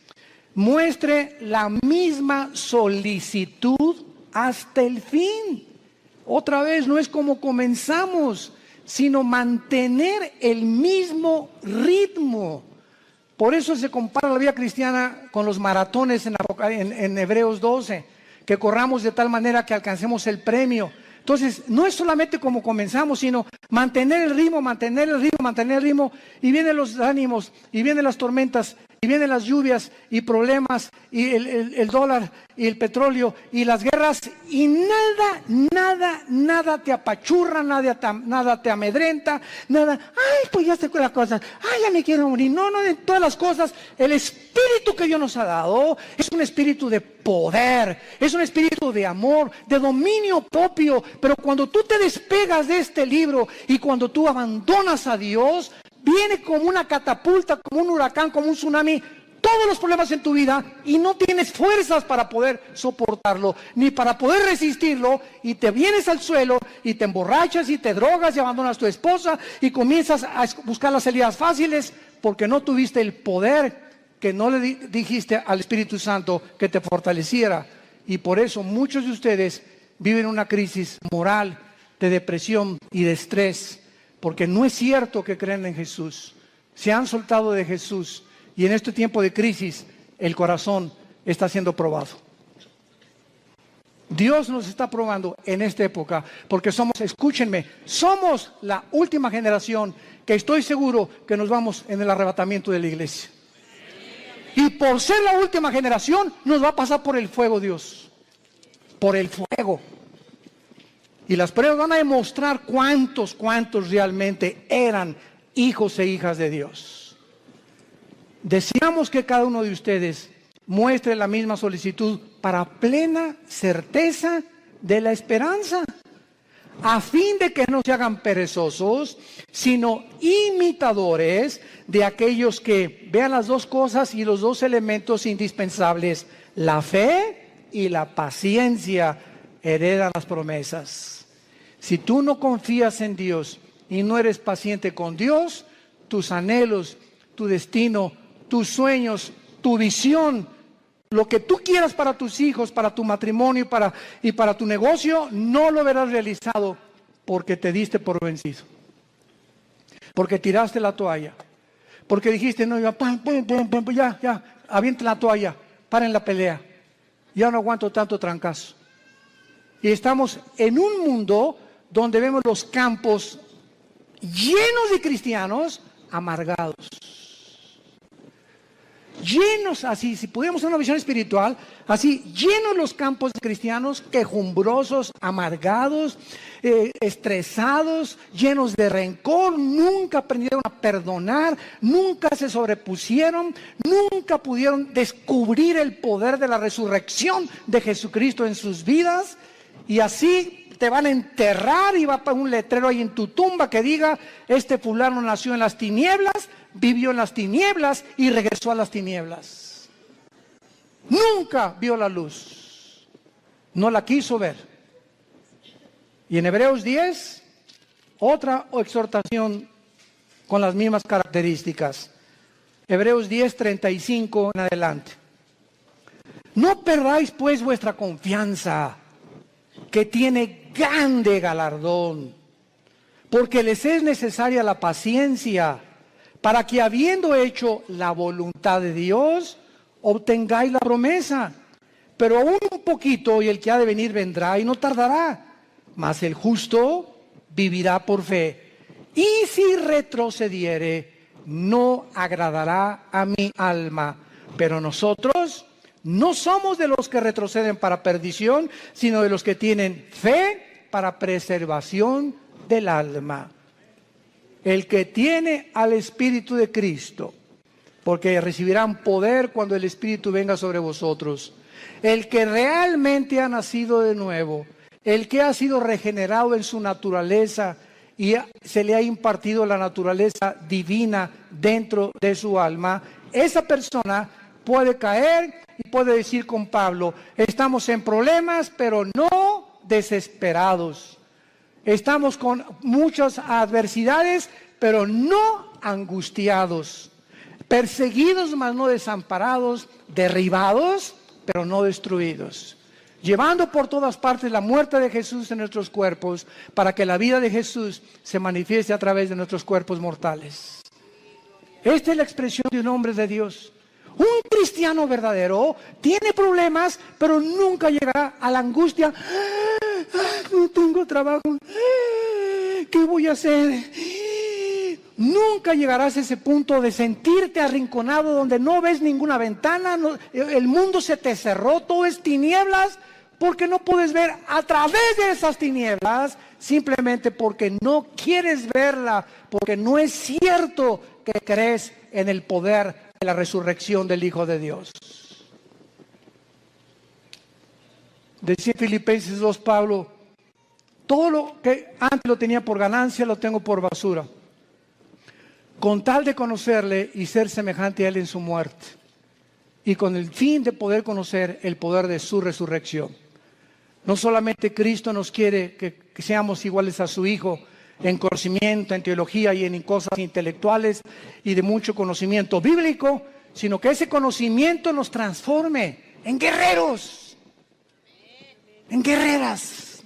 muestre la misma solicitud hasta el fin. Otra vez, no es como comenzamos, sino mantener el mismo ritmo. Por eso se compara la vida cristiana con los maratones en Hebreos 12, que corramos de tal manera que alcancemos el premio. Entonces, no es solamente como comenzamos, sino mantener el ritmo, mantener el ritmo, mantener el ritmo. Y vienen los ánimos, y vienen las tormentas, y vienen las lluvias, y problemas, y el dólar, y el petróleo, y las guerras. Y nada te apachurra, nada te amedrenta, nada. Ay, pues ya sé las cosas. Ay, ya me quiero morir. No, de todas las cosas. El espíritu que Dios nos ha dado es un espíritu de poder, es un espíritu de amor, de dominio propio. Pero cuando tú te despegas de este libro y cuando tú abandonas a Dios, viene como una catapulta, como un huracán, como un tsunami, todos los problemas en tu vida y no tienes fuerzas para poder soportarlo, ni para poder resistirlo, y te vienes al suelo y te emborrachas y te drogas y abandonas a tu esposa y comienzas a buscar las salidas fáciles porque no tuviste el poder que no le dijiste al Espíritu Santo que te fortaleciera. Y por eso muchos de ustedes viven una crisis moral, de depresión y de estrés, porque no es cierto que creen en Jesús. Se han soltado de Jesús y en este tiempo de crisis el corazón está siendo probado. Dios nos está probando en esta época porque escúchenme, somos la última generación que estoy seguro que nos vamos en el arrebatamiento de la iglesia. Y por ser la última generación nos va a pasar por el fuego Dios, por el fuego. Y las pruebas van a demostrar cuántos realmente eran hijos e hijas de Dios. Deseamos que cada uno de ustedes muestre la misma solicitud para plena certeza de la esperanza, a fin de que no se hagan perezosos, sino imitadores de aquellos que vean las dos cosas y los dos elementos indispensables, la fe y la paciencia, heredan las promesas. Si tú no confías en Dios y no eres paciente con Dios, tus anhelos, tu destino, tus sueños, tu visión, lo que tú quieras para tus hijos, para tu matrimonio y para tu negocio, no lo verás realizado porque te diste por vencido. Porque tiraste la toalla. Porque dijiste, no, ya, avienten la toalla, paren la pelea. Ya no aguanto tanto trancazo. Y estamos en un mundo donde vemos los campos llenos de cristianos amargados. Llenos así, si pudiéramos tener una visión espiritual, así, llenos los campos de cristianos quejumbrosos, amargados, estresados, llenos de rencor, nunca aprendieron a perdonar, nunca se sobrepusieron, nunca pudieron descubrir el poder de la resurrección de Jesucristo en sus vidas, y así te van a enterrar y va para un letrero ahí en tu tumba que diga, este fulano nació en las tinieblas, vivió en las tinieblas y regresó a las tinieblas. Nunca vio la luz, no la quiso ver. Y en Hebreos 10, otra exhortación con las mismas características. Hebreos 10, 35 en adelante. No perdáis pues vuestra confianza, que tiene grande galardón, porque les es necesaria la paciencia, para que habiendo hecho la voluntad de Dios, obtengáis la promesa. Pero aún un poquito y el que ha de venir vendrá y no tardará, mas el justo vivirá por fe. Y si retrocediere, no agradará a mi alma. Pero nosotros no somos de los que retroceden para perdición, sino de los que tienen fe para preservación del alma. El que tiene al Espíritu de Cristo, porque recibirán poder cuando el Espíritu venga sobre vosotros. El que realmente ha nacido de nuevo, el que ha sido regenerado en su naturaleza y se le ha impartido la naturaleza divina dentro de su alma, esa persona puede caer y puede decir con Pablo, estamos en problemas, pero no desesperados. Estamos con muchas adversidades, pero no angustiados. Perseguidos, mas no desamparados. Derribados, pero no destruidos. Llevando por todas partes la muerte de Jesús en nuestros cuerpos, para que la vida de Jesús se manifieste a través de nuestros cuerpos mortales. Esta es la expresión de un hombre de Dios. Un cristiano verdadero tiene problemas, pero nunca llegará a la angustia. No tengo trabajo. ¿Qué voy a hacer? Nunca llegarás a ese punto de sentirte arrinconado donde no ves ninguna ventana, el mundo se te cerró, todo es tinieblas, porque no puedes ver a través de esas tinieblas, simplemente porque no quieres verla, porque no es cierto que crees en el poder de la resurrección del Hijo de Dios. Decía Filipenses 2, Pablo, todo lo que antes lo tenía por ganancia, lo tengo por basura, con tal de conocerle y ser semejante a él en su muerte, y con el fin de poder conocer el poder de su resurrección. No solamente Cristo nos quiere que seamos iguales a su Hijo en conocimiento, en teología y en cosas intelectuales y de mucho conocimiento bíblico, sino que ese conocimiento nos transforme en guerreros, en guerreras,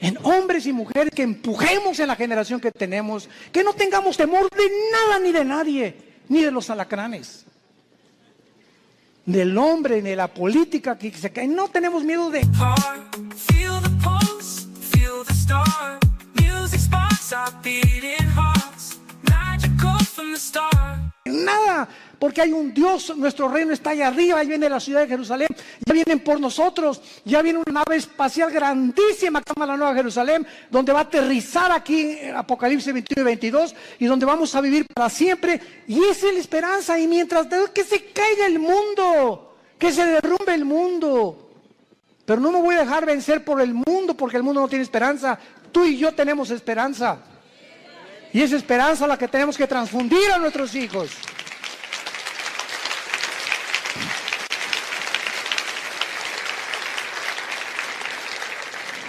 en hombres y mujeres que empujemos en la generación que tenemos, que no tengamos temor de nada ni de nadie, ni de los alacranes, del hombre, ni de la política que se cae. No tenemos miedo de nada, porque hay un Dios, nuestro reino está allá arriba, ahí viene la ciudad de Jerusalén, ya vienen por nosotros, ya viene una nave espacial grandísima que se llama la Nueva Jerusalén, donde va a aterrizar aquí Apocalipsis 21 y 22, y donde vamos a vivir para siempre, y esa es la esperanza. Y mientras que se caiga el mundo, que se derrumbe el mundo, pero no me voy a dejar vencer por el mundo, porque el mundo no tiene esperanza. Tú y yo tenemos esperanza, y esa esperanza es la que tenemos que transfundir a nuestros hijos.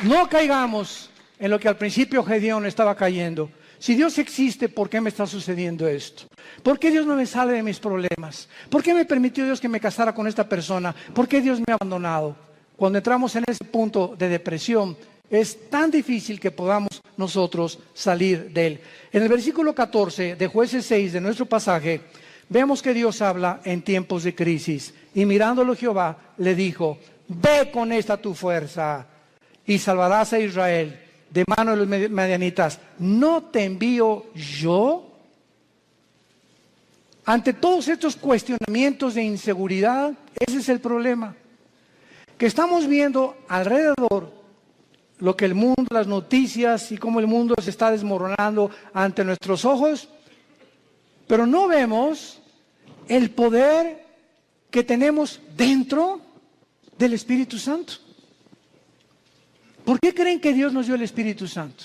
No caigamos en lo que al principio Gedeón estaba cayendo. Si Dios existe, ¿por qué me está sucediendo esto? ¿Por qué Dios no me sale de mis problemas? ¿Por qué me permitió Dios que me casara con esta persona? ¿Por qué Dios me ha abandonado? Cuando entramos en ese punto de depresión, es tan difícil que podamos nosotros salir de él. En el versículo 14 de Jueces 6 de nuestro pasaje, vemos que Dios habla en tiempos de crisis. Y mirándolo Jehová, le dijo, ve con esta tu fuerza y salvarás a Israel de mano de los madianitas. ¿No te envío yo? Ante todos estos cuestionamientos de inseguridad, ese es el problema. Que estamos viendo alrededor lo que el mundo, las noticias y cómo el mundo se está desmoronando ante nuestros ojos, pero no vemos el poder que tenemos dentro del Espíritu Santo. ¿Por qué creen que Dios nos dio el Espíritu Santo?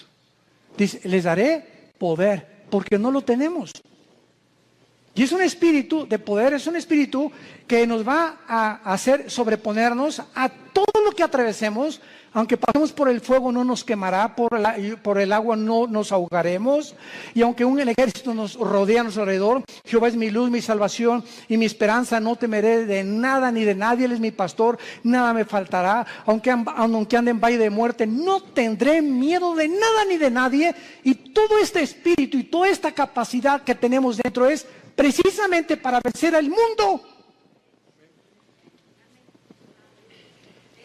Dice, les daré poder, porque no lo tenemos. Y es un espíritu de poder, es un espíritu que nos va a hacer sobreponernos a todo lo que atravesemos. Aunque pasemos por el fuego no nos quemará, por el agua no nos ahogaremos. Y aunque un ejército nos rodea a nuestro alrededor, Jehová es mi luz, mi salvación y mi esperanza, no temeré de nada ni de nadie, Él es mi pastor, nada me faltará. Aunque ande en valle de muerte, no tendré miedo de nada ni de nadie. Y todo este espíritu y toda esta capacidad que tenemos dentro es precisamente para vencer al mundo.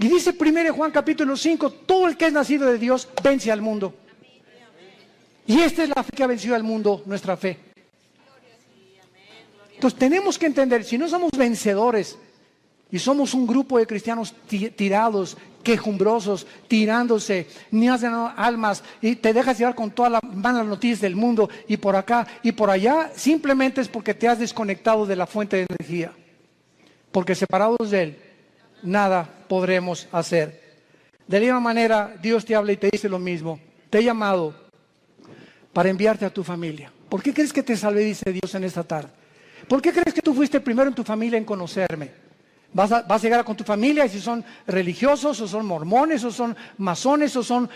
Y dice 1 Juan capítulo 5, todo el que es nacido de Dios vence al mundo. Y esta es la fe que ha vencido al mundo, nuestra fe. Entonces tenemos que entender, si no somos vencedores y somos un grupo de cristianos tirados, quejumbrosos, tirándose, ni hacen almas y te dejas llevar con todas las malas noticias del mundo y por acá y por allá, simplemente es porque te has desconectado de la fuente de energía. Porque separados de Él, nada podremos hacer. De la misma manera, Dios te habla y te dice lo mismo. Te he llamado para enviarte a tu familia. ¿Por qué crees que te salvé, dice Dios en esta tarde? ¿Por qué crees que tú fuiste primero en tu familia en conocerme? Vas a llegar con tu familia y si son religiosos, o son mormones, o son masones, o son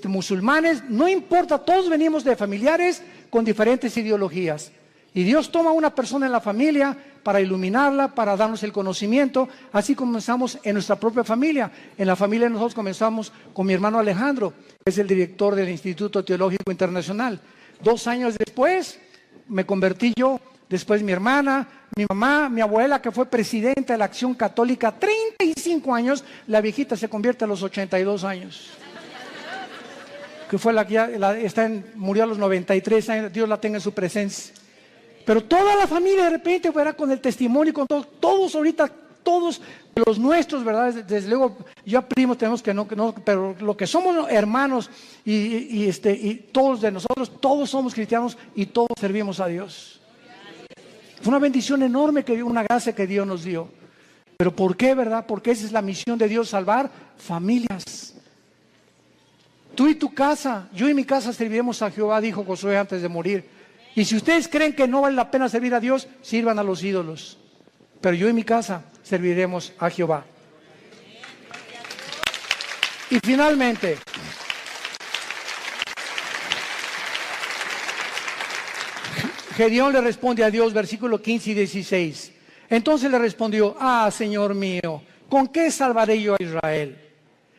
musulmanes, no importa, todos venimos de familiares con diferentes ideologías. Y Dios toma a una persona en la familia para iluminarla, para darnos el conocimiento. Así comenzamos en nuestra propia familia. En la familia nosotros comenzamos con mi hermano Alejandro, que es el director del Instituto Teológico Internacional. 2 años después me convertí yo, después mi hermana, mi mamá, mi abuela, que fue presidenta de la Acción Católica 35 años, la viejita se convierte a los 82 años. Que fue la que murió a los 93 años, Dios la tenga en su presencia. Pero toda la familia de repente, ¿verdad? Con el testimonio, con todos ahorita, todos los nuestros, ¿verdad? Desde luego, ya primos tenemos que no, pero lo que somos hermanos y todos de nosotros, todos somos cristianos y todos servimos a Dios. Fue una bendición enorme, una gracia que Dios nos dio. ¿Pero por qué, verdad? Porque esa es la misión de Dios, salvar familias. Tú y tu casa, yo y mi casa serviremos a Jehová, dijo Josué antes de morir. Y si ustedes creen que no vale la pena servir a Dios, sirvan a los ídolos. Pero yo y mi casa serviremos a Jehová. Y finalmente, Gedeón le responde a Dios, versículo 15 y 16. Entonces le respondió: Señor mío, ¿con qué salvaré yo a Israel?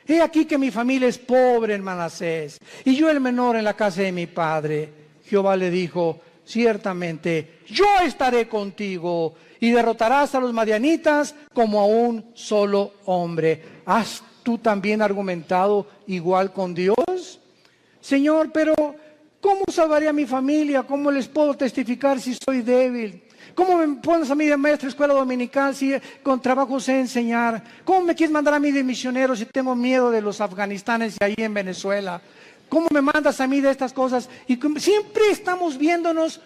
He aquí que mi familia es pobre en Manasés, y yo el menor en la casa de mi padre. Jehová le dijo: ciertamente yo estaré contigo, y derrotarás a los madianitas como a un solo hombre. ¿Has tú también argumentado igual con Dios? Señor, pero ¿cómo salvaré a mi familia? ¿Cómo les puedo testificar si soy débil? ¿Cómo me pones a mí de maestro de escuela dominical si con trabajo sé enseñar? ¿Cómo me quieres mandar a mí de misionero si tengo miedo de los afganistanes y ahí en Venezuela? ¿Cómo me mandas a mí de estas cosas? Y siempre estamos viéndonos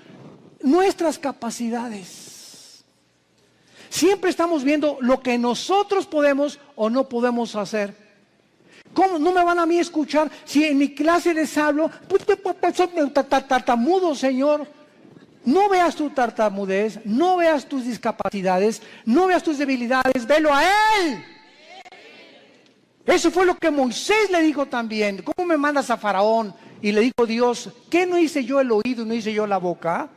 nuestras capacidades. Siempre estamos viendo lo que nosotros podemos o no podemos hacer. ¿Cómo no me van a mí a escuchar si en mi clase les hablo? Pues tartamudo, Señor. No veas tu tartamudez, no veas tus discapacidades, no veas tus debilidades, velo a Él. Eso fue lo que Moisés le dijo también. ¿Cómo me mandas a Faraón? Y le dijo Dios: ¿qué no hice yo el oído y no hice yo la boca?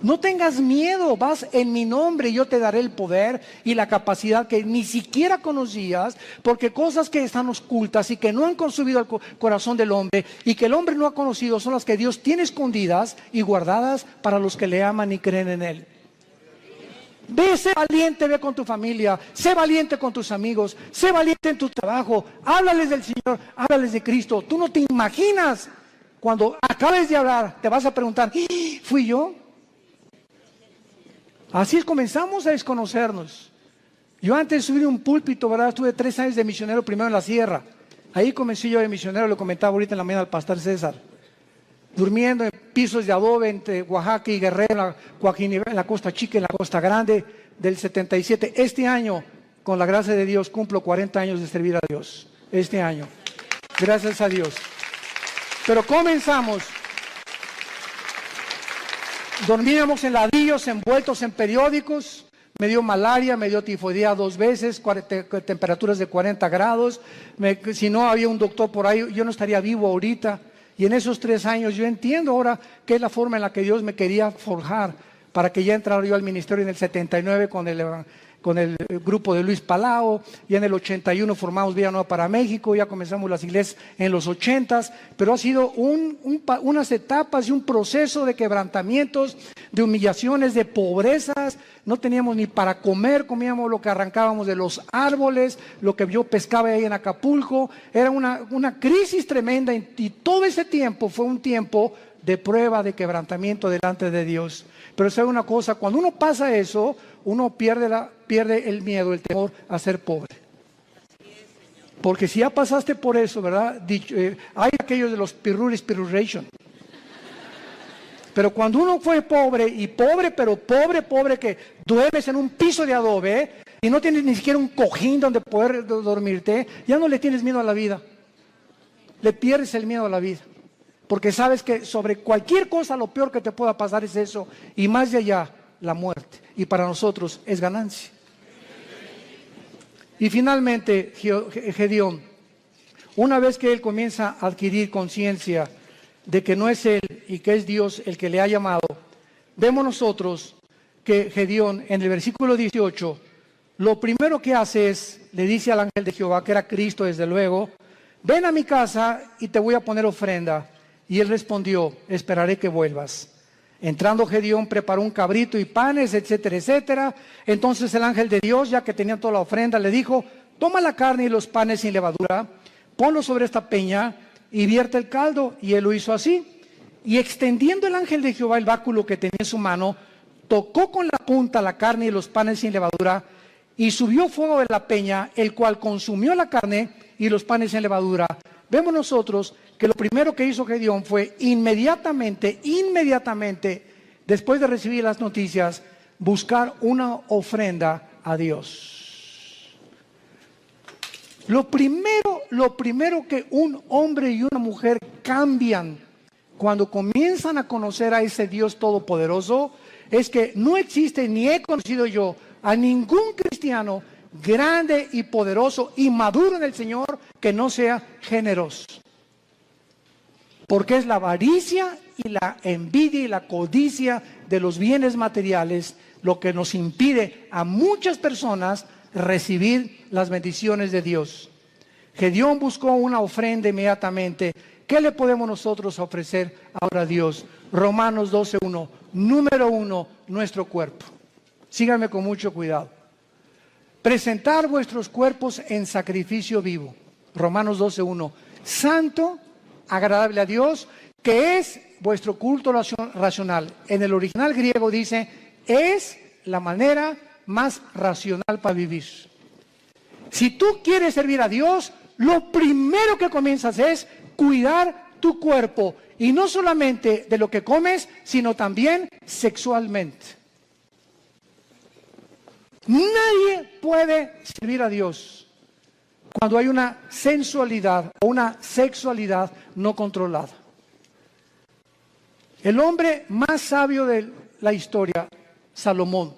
No tengas miedo, vas en mi nombre y yo te daré el poder y la capacidad que ni siquiera conocías, porque cosas que están ocultas y que no han consumido el corazón del hombre y que el hombre no ha conocido son las que Dios tiene escondidas y guardadas para los que le aman y creen en Él. Sé valiente, ve con tu familia, sé valiente con tus amigos, sé valiente en tu trabajo, háblales del Señor, háblales de Cristo. Tú no te imaginas, cuando acabes de hablar, te vas a preguntar: ¿fui yo? Así es, comenzamos a desconocernos. Yo antes de subir un púlpito, ¿verdad? Estuve 3 años de misionero, primero en la sierra. Ahí comencé yo de misionero, lo comentaba ahorita en la mañana al pastor César. Durmiendo en pisos de adobe entre Oaxaca y Guerrero, en la Costa Chica, en la Costa Grande, del 77. Este año, con la gracia de Dios, cumplo 40 años de servir a Dios. Este año. Gracias a Dios. Pero comenzamos. Dormíamos en ladrillos, envueltos en periódicos. Me dio malaria, me dio tifoidea 2 veces, temperaturas de 40 grados. Si no había un doctor por ahí, yo no estaría vivo ahorita. Y en esos 3 años yo entiendo ahora que es la forma en la que Dios me quería forjar para que ya entrara yo al ministerio en el 79 con el grupo de Luis Palau. Y en el 81 formamos Villa Nueva para México, ya comenzamos las iglesias en los 80s, pero ha sido unas etapas y un proceso de quebrantamientos, de humillaciones, de pobrezas. No teníamos ni para comer, comíamos lo que arrancábamos de los árboles, lo que yo pescaba ahí en Acapulco. Era una crisis tremenda y todo ese tiempo fue un tiempo de prueba, de quebrantamiento delante de Dios. Pero sabe una cosa, cuando uno pasa eso, uno pierde el miedo, el temor a ser pobre. Porque si ya pasaste por eso, ¿verdad? Hay aquellos de los piruration. Pero cuando uno fue pobre, y pobre, pero pobre, que duermes en un piso de adobe y no tienes ni siquiera un cojín donde poder dormirte, ya no le tienes miedo a la vida. Le pierdes el miedo a la vida. Porque sabes que sobre cualquier cosa lo peor que te pueda pasar es eso. Y más de allá, la muerte, y para nosotros es ganancia. Y finalmente, Gedeón, una vez que él comienza a adquirir conciencia de que no es él y que es Dios el que le ha llamado, vemos nosotros que Gedeón, en el versículo 18, lo primero que hace es, le dice al ángel de Jehová, que era Cristo desde luego, ven a mi casa y te voy a poner ofrenda. Y él respondió, esperaré que vuelvas. Entrando Gedeón preparó un cabrito y panes, etcétera, etcétera. Entonces el ángel de Dios, ya que tenía toda la ofrenda, le dijo, toma la carne y los panes sin levadura, ponlo sobre esta peña y vierte el caldo. Y él lo hizo así. Y extendiendo el ángel de Jehová el báculo que tenía en su mano, tocó con la punta la carne y los panes sin levadura, y subió fuego de la peña, el cual consumió la carne y los panes sin levadura. Vemos nosotros que lo primero que hizo Gedeón fue inmediatamente, después de recibir las noticias, buscar una ofrenda a Dios. Lo primero que un hombre y una mujer cambian cuando comienzan a conocer a ese Dios todopoderoso es que no existe, ni he conocido yo a ningún cristiano grande y poderoso y maduro en el Señor que no sea generoso. Porque es la avaricia y la envidia y la codicia de los bienes materiales lo que nos impide a muchas personas recibir las bendiciones de Dios. Gedeón buscó una ofrenda inmediatamente. ¿Qué le podemos nosotros ofrecer ahora a Dios? Romanos 12:1. Número 1, nuestro cuerpo. Síganme con mucho cuidado. Presentar vuestros cuerpos en sacrificio vivo. Romanos 12:1. Santo, agradable a Dios, que es vuestro culto racional. En el original griego dice, es la manera más racional para vivir. Si tú quieres servir a Dios, lo primero que comienzas es cuidar tu cuerpo. Y no solamente de lo que comes, sino también sexualmente. Nadie puede servir a Dios cuando hay una sensualidad o una sexualidad no controlada. El hombre más sabio de la historia, Salomón,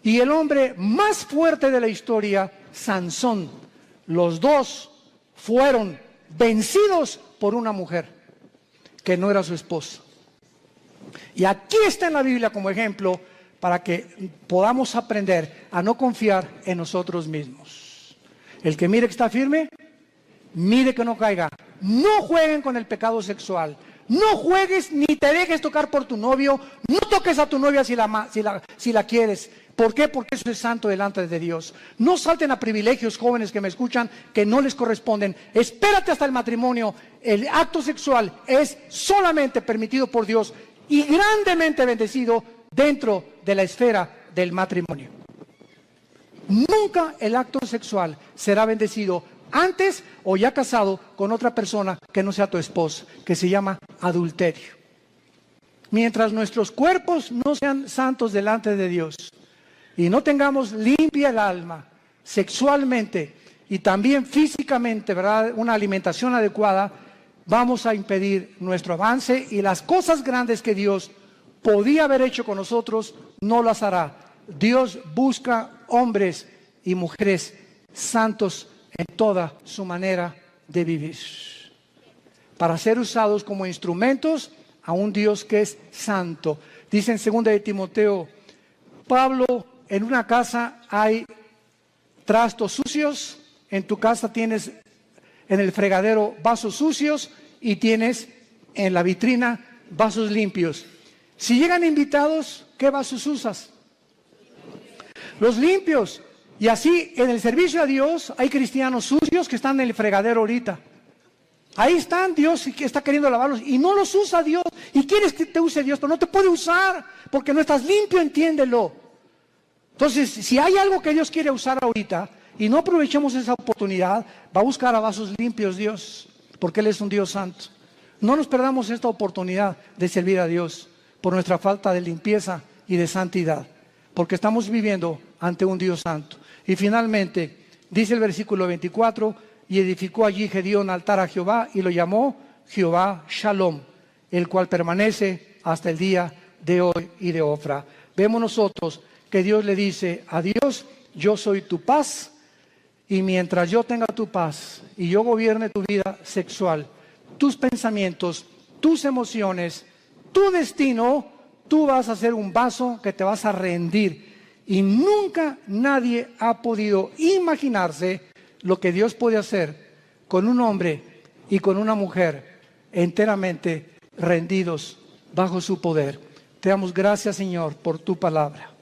y el hombre más fuerte de la historia, Sansón, los dos fueron vencidos por una mujer que no era su esposa. Y aquí está en la Biblia como ejemplo para que podamos aprender a no confiar en nosotros mismos. El que mire que está firme, mire que no caiga. No jueguen con el pecado sexual. No juegues ni te dejes tocar por tu novio. No toques a tu novia si la quieres. ¿Por qué? Porque eso es santo delante de Dios. No salten a privilegios, jóvenes que me escuchan, que no les corresponden. Espérate hasta el matrimonio. El acto sexual es solamente permitido por Dios y grandemente bendecido dentro de la esfera del matrimonio. Nunca el acto sexual será bendecido antes o ya casado con otra persona que no sea tu esposa, que se llama adulterio. Mientras nuestros cuerpos no sean santos delante de Dios y no tengamos limpia el alma sexualmente y también físicamente, ¿verdad?, una alimentación adecuada, vamos a impedir nuestro avance y las cosas grandes que Dios podía haber hecho con nosotros, no las hará. Dios busca hombres y mujeres santos en toda su manera de vivir, para ser usados como instrumentos a un Dios que es santo. Dice en 2 de Timoteo, Pablo, en una casa hay trastos sucios, en tu casa tienes en el fregadero vasos sucios y tienes en la vitrina vasos limpios. Si llegan invitados, ¿qué vasos usas? Los limpios. Y así en el servicio a Dios hay cristianos sucios que están en el fregadero ahorita. Ahí están, Dios está queriendo lavarlos y no los usa Dios. Y quieres que te use Dios, pero no te puede usar porque no estás limpio, entiéndelo. Entonces, si hay algo que Dios quiere usar ahorita y no aprovechamos esa oportunidad, va a buscar a vasos limpios Dios, porque Él es un Dios santo. No nos perdamos esta oportunidad de servir a Dios por nuestra falta de limpieza y de santidad, porque estamos viviendo ante un Dios santo. Y finalmente, dice el versículo 24, y edificó allí Gedeón altar a Jehová y lo llamó Jehová Shalom, el cual permanece hasta el día de hoy y de Ofra. vemos nosotros que Dios le dice a Dios: yo soy tu paz, y mientras yo tenga tu paz y yo gobierne tu vida sexual, tus pensamientos, tus emociones, tu destino, tú vas a ser un vaso que te vas a rendir. Y nunca nadie ha podido imaginarse lo que Dios puede hacer con un hombre y con una mujer enteramente rendidos bajo su poder. Te damos gracias, Señor, por tu palabra.